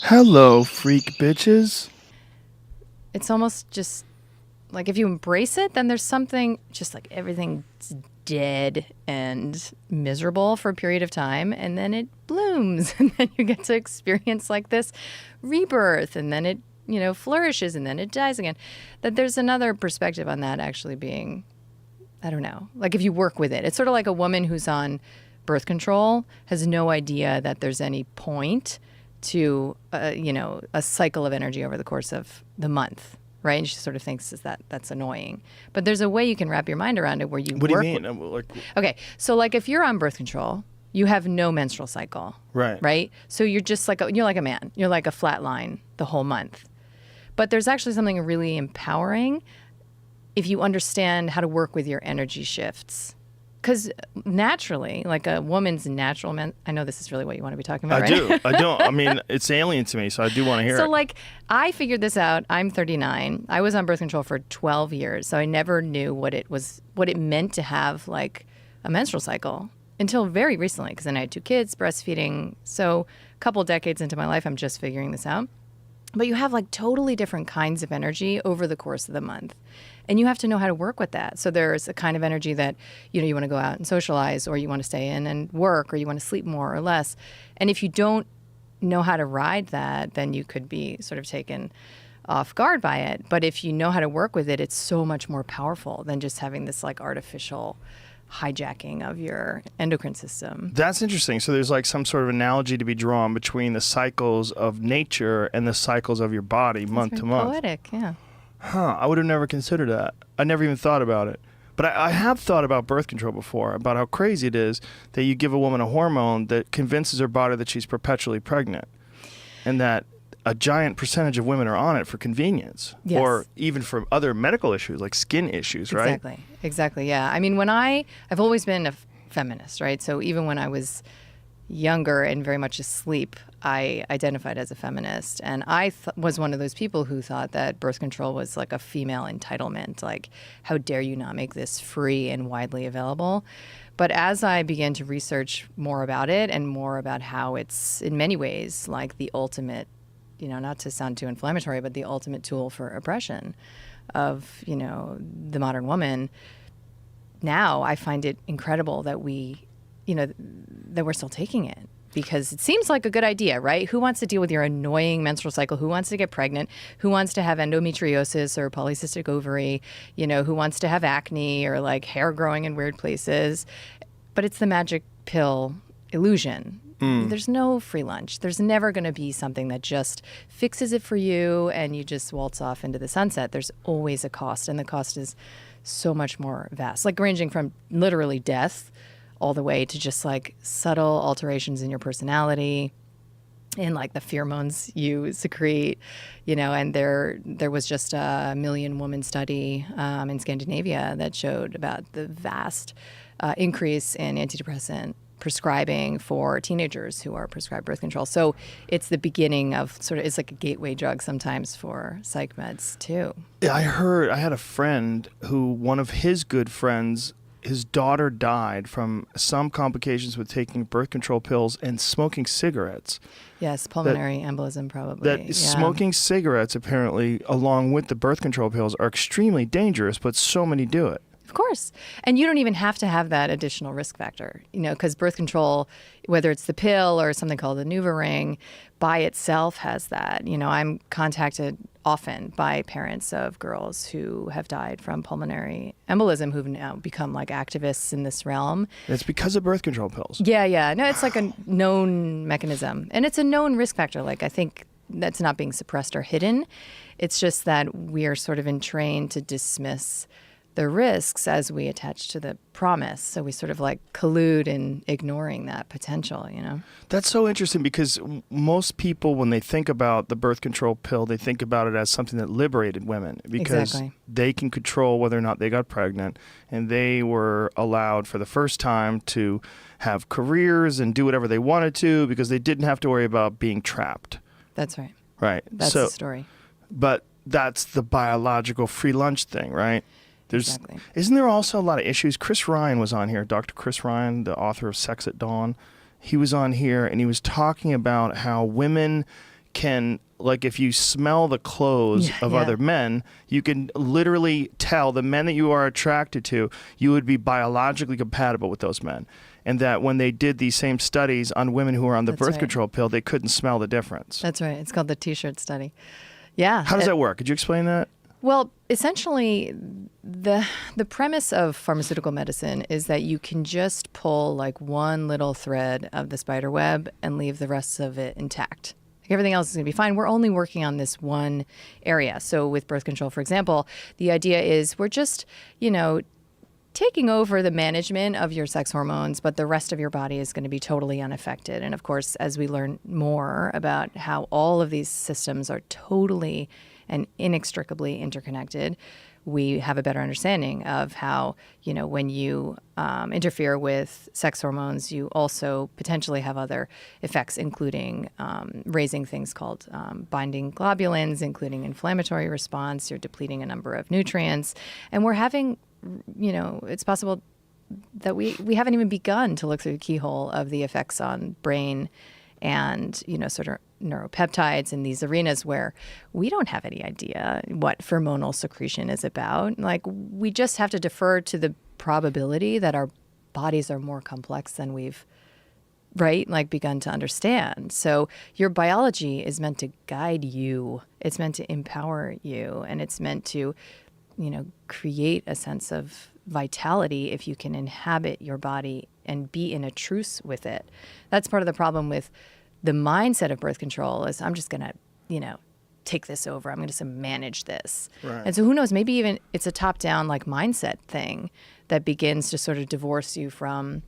Hello, freak bitches. It's almost just like if you embrace it, then there's something just like everything's dead and miserable for a period of time, and then it blooms, and then you get to experience like this rebirth, and then it, flourishes, and then it dies again. That there's another perspective on that actually being, I don't know, like if you work with it. It's sort of like a woman who's on birth control has no idea that there's any point to, a cycle of energy over the course of the month, right? And she sort of thinks that's annoying. But there's a way you can wrap your mind around it where you What do you work mean? Okay, so like if you're on birth control, you have no menstrual cycle, Right. right? So you're just like you're like a man. You're like a flat line the whole month. But there's actually something really empowering if you understand how to work with your energy shifts. Because naturally, like a woman's natural I know this is really what you want to be talking about, right? I don't. I mean, it's alien to me, so I do want to hear it. So, like, I figured this out. I'm 39. I was on birth control for 12 years, so I never knew what it meant to have like a menstrual cycle until very recently. Because then I had 2 kids, breastfeeding. So, a couple decades into my life, I'm just figuring this out. But you have like totally different kinds of energy over the course of the month. And you have to know how to work with that. So there's a kind of energy that, you want to go out and socialize, or you want to stay in and work, or you want to sleep more or less. And if you don't know how to ride that, then you could be sort of taken off guard by it. But if you know how to work with it, it's so much more powerful than just having this like artificial hijacking of your endocrine system. That's interesting. So there's like some sort of analogy to be drawn between the cycles of nature and the cycles of your body month to month. Poetic, yeah. Huh. I would have never considered that. I never even thought about it. But I have thought about birth control before, about how crazy it is that you give a woman a hormone that convinces her body that she's perpetually pregnant, and that a giant percentage of women are on it for convenience, yes, or even for other medical issues like skin issues, right? Exactly, yeah. I mean, I've always been a feminist, right? So even when I was younger and very much asleep, I identified as a feminist. And I was one of those people who thought that birth control was like a female entitlement. Like, how dare you not make this free and widely available? But as I began to research more about it and more about how it's in many ways like the ultimate, not to sound too inflammatory, but the ultimate tool for oppression of, the modern woman, now I find it incredible that that we're still taking it, because it seems like a good idea, right? Who wants to deal with your annoying menstrual cycle? Who wants to get pregnant? Who wants to have endometriosis or polycystic ovary? Who wants to have acne or like hair growing in weird places? But it's the magic pill illusion. There's no free lunch. There's never going to be something that just fixes it for you and you just waltz off into the sunset. There's always a cost, and the cost is so much more vast, like ranging from literally death all the way to just like subtle alterations in your personality and like the pheromones you secrete, and there was just a 1,000,000-woman study in Scandinavia that showed about the vast increase in antidepressant prescribing for teenagers who are prescribed birth control. So it's the beginning of it's like a gateway drug sometimes for psych meds too. Yeah, I had a friend who, one of his good friends, his daughter died from some complications with taking birth control pills and smoking cigarettes. Yes, pulmonary embolism probably. Smoking cigarettes, apparently, along with the birth control pills, are extremely dangerous, but so many do it. Of course. And you don't even have to have that additional risk factor, because birth control, whether it's the pill or something called the NuvaRing, by itself has that. I'm contacted often by parents of girls who have died from pulmonary embolism who've now become like activists in this realm. It's because of birth control pills. Yeah. No, it's like a known mechanism. And it's a known risk factor. Like, I think that's not being suppressed or hidden. It's just that we are sort of entrained to dismiss the risks as we attach to the promise. So we sort of like collude in ignoring that potential, That's so interesting, because most people, when they think about the birth control pill, they think about it as something that liberated women, because they can control whether or not they got pregnant, and they were allowed for the first time to have careers and do whatever they wanted to because they didn't have to worry about being trapped. That's right. Right. That's the story. But that's the biological free lunch thing, right? Exactly. Isn't there also a lot of issues? Chris Ryan was on here, Dr. Chris Ryan, the author of Sex at Dawn. He was on here and he was talking about how women can, like, if you smell the clothes of other men, you can literally tell the men that you are attracted to, you would be biologically compatible with those men. And that when they did these same studies on women who were on the birth control pill, they couldn't smell the difference. That's right. It's called the T-shirt study. Yeah. How does that work? Could you explain that? Well, essentially, the premise of pharmaceutical medicine is that you can just pull like one little thread of the spider web and leave the rest of it intact. Like everything else is going to be fine. We're only working on this one area. So with birth control, for example, the idea is we're just, taking over the management of your sex hormones, but the rest of your body is going to be totally unaffected. And of course, as we learn more about how all of these systems are totally and inextricably interconnected, we have a better understanding of how, when you interfere with sex hormones, you also potentially have other effects, including raising things called binding globulins, including inflammatory response. You're depleting a number of nutrients. And we're having, it's possible that we haven't even begun to look through the keyhole of the effects on brain and, sort of neuropeptides in these arenas where we don't have any idea what hormonal secretion is about. Like, we just have to defer to the probability that our bodies are more complex than we've, begun to understand. So your biology is meant to guide you. It's meant to empower you. And it's meant to, create a sense of vitality if you can inhabit your body and be in a truce with it. That's part of the problem with the mindset of birth control is I'm just going to, take this over. I'm going to manage this. Right. And so who knows, maybe even it's a top-down mindset thing that begins to sort of divorce you from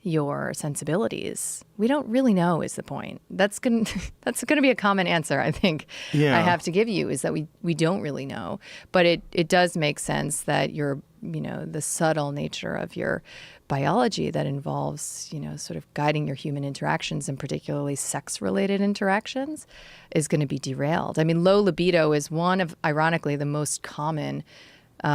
your sensibilities. We don't really know is the point. That's going to be a common answer, I think, I have to give you, is that we don't really know. But it does make sense that the subtle nature of your biology that involves, sort of guiding your human interactions and particularly sex-related interactions is going to be derailed. I mean, low libido is one of, ironically, the most common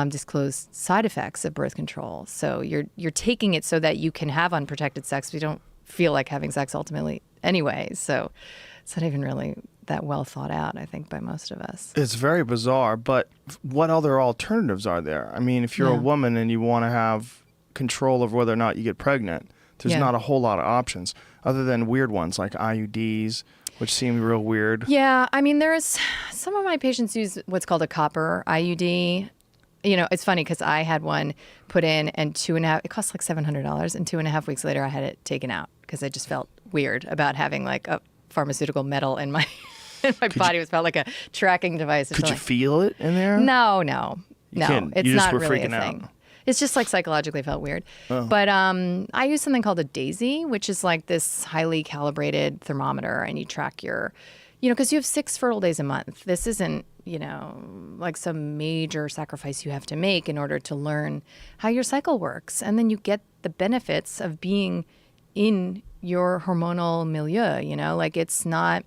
disclosed side effects of birth control. So you're taking it so that you can have unprotected sex. We don't feel like having sex ultimately anyway. So it's not even really that well thought out, I think, by most of us. It's very bizarre, but what other alternatives are there? I mean, if you're a woman and you want to have control over whether or not you get pregnant, there's not a whole lot of options other than weird ones like IUDs, which seem real weird. Yeah, I mean, there's some of my patients use what's called a copper IUD. It's funny because I had one put in and it cost like $700, and 2.5 weeks later I had it taken out because I just felt weird about having like a pharmaceutical metal in my body. It felt like a tracking device. Could you feel it in there? No. It's you just not were really a freaking thing. out. It's just like psychologically felt weird. Oh. But I use something called a DAISY, which is like this highly calibrated thermometer, and you track your, because you have 6 fertile days a month. This isn't, like some major sacrifice you have to make in order to learn how your cycle works. And then you get the benefits of being in your hormonal milieu, like it's not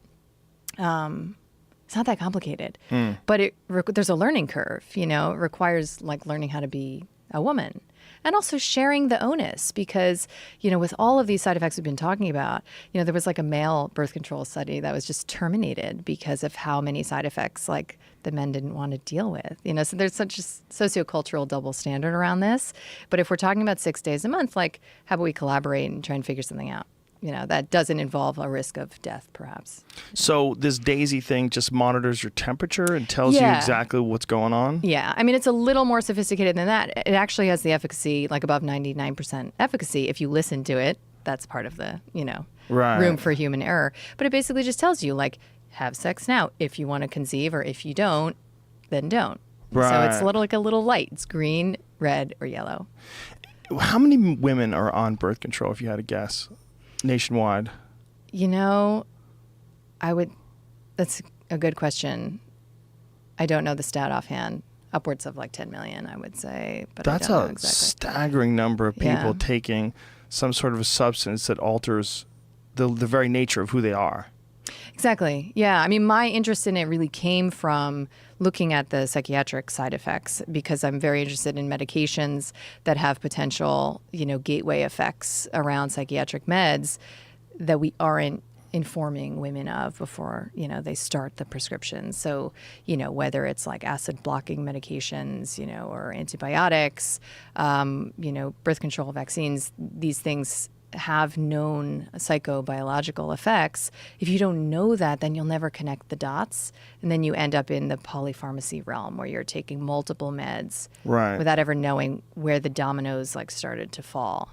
that complicated, but there's a learning curve, it requires like learning how to be a woman. And also sharing the onus because, with all of these side effects we've been talking about, there was like a male birth control study that was just terminated because of how many side effects like the men didn't want to deal with. So there's such a sociocultural double standard around this. But if we're talking about 6 days a month, like how about we collaborate and try and figure something out? That doesn't involve a risk of death, perhaps. So this DAISY thing just monitors your temperature and tells you exactly what's going on? Yeah. I mean, it's a little more sophisticated than that. It actually has the efficacy, like above 99% efficacy. If you listen to it, that's part of the, room for human error. But it basically just tells you, like, have sex now. If you want to conceive, or if you don't, then don't. Right. So it's like a little light. It's green, red, or yellow. How many women are on birth control, if you had to guess? Nationwide? That's a good question. I don't know the stat offhand. Upwards of like 10 million, I would say. But that's I don't know exactly. Staggering number of people taking some sort of a substance that alters the very nature of who they are. Exactly. Yeah. I mean, my interest in it really came from looking at the psychiatric side effects because I'm very interested in medications that have potential, gateway effects around psychiatric meds that we aren't informing women of before, they start the prescription. So, whether it's like acid blocking medications, or antibiotics, birth control vaccines, these things have known psychobiological effects. If you don't know that, then you'll never connect the dots. And then you end up in the polypharmacy realm where you're taking multiple meds right, without ever knowing where the dominoes started to fall.